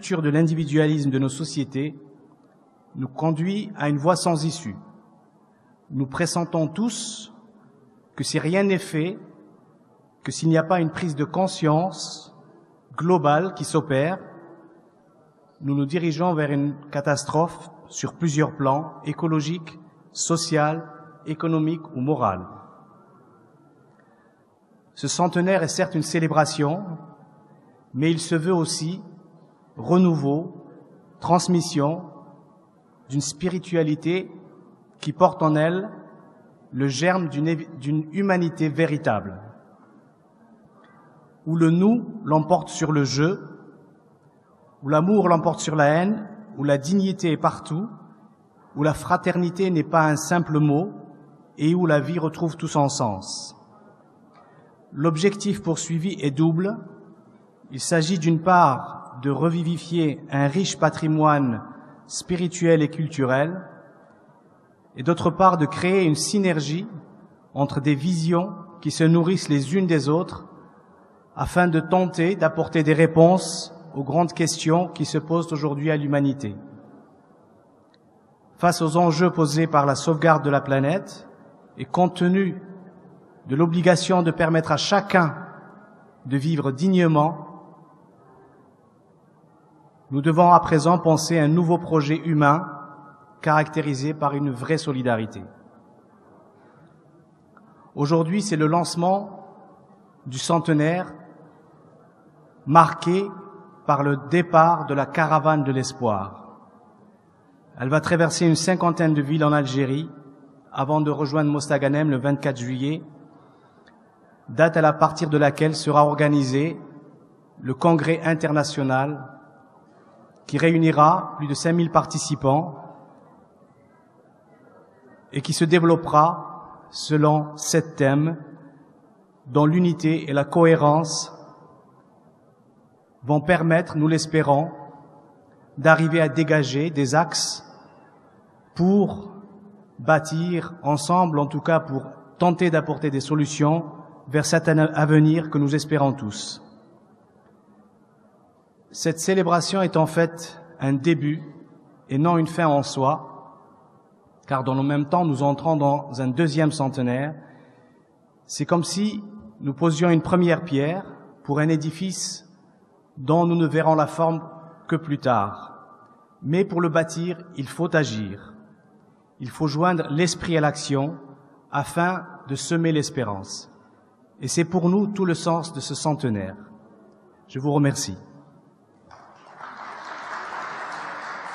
rupture de l'individualisme de nos sociétés nous conduit à une voie sans issue. Nous pressentons tous que si rien n'est fait, que s'il n'y a pas une prise de conscience globale qui s'opère, nous nous dirigeons vers une catastrophe sur plusieurs plans, écologique, social, économique ou moral. Ce centenaire est certes une célébration, mais il se veut aussi renouveau, transmission d'une spiritualité qui porte en elle le germe d'une humanité véritable, où le nous l'emporte sur le je, où l'amour l'emporte sur la haine, où la dignité est partout, où la fraternité n'est pas un simple mot et où la vie retrouve tout son sens. L'objectif poursuivi est double. Il s'agit d'une part de revivifier un riche patrimoine spirituel et culturel et d'autre part de créer une synergie entre des visions qui se nourrissent les unes des autres afin de tenter d'apporter des réponses aux grandes questions qui se posent aujourd'hui à l'humanité. Face aux enjeux posés par la sauvegarde de la planète et compte tenu de l'obligation de permettre à chacun de vivre dignement, nous devons à présent penser un nouveau projet humain caractérisé par une vraie solidarité. Aujourd'hui, c'est le lancement du centenaire marqué par le départ de la caravane de l'espoir. Elle va traverser une 50aine de villes en Algérie avant de rejoindre Mostaganem le 24 juillet, date à partir de laquelle sera organisé le congrès international qui réunira plus de 5000 participants et qui se développera selon 7 thèmes dont l'unité et la cohérence vont permettre, nous l'espérons, d'arriver à dégager des axes pour bâtir ensemble, en tout cas pour tenter d'apporter des solutions vers cet avenir que nous espérons tous. Cette célébration est en fait un début et non une fin en soi, car dans le même temps, nous entrons dans un deuxième centenaire. C'est comme si nous posions une première pierre pour un édifice dont nous ne verrons la forme que plus tard. Mais pour le bâtir, il faut agir. Il faut joindre l'esprit à l'action afin de semer l'espérance. Et c'est pour nous tout le sens de ce centenaire. Je vous remercie.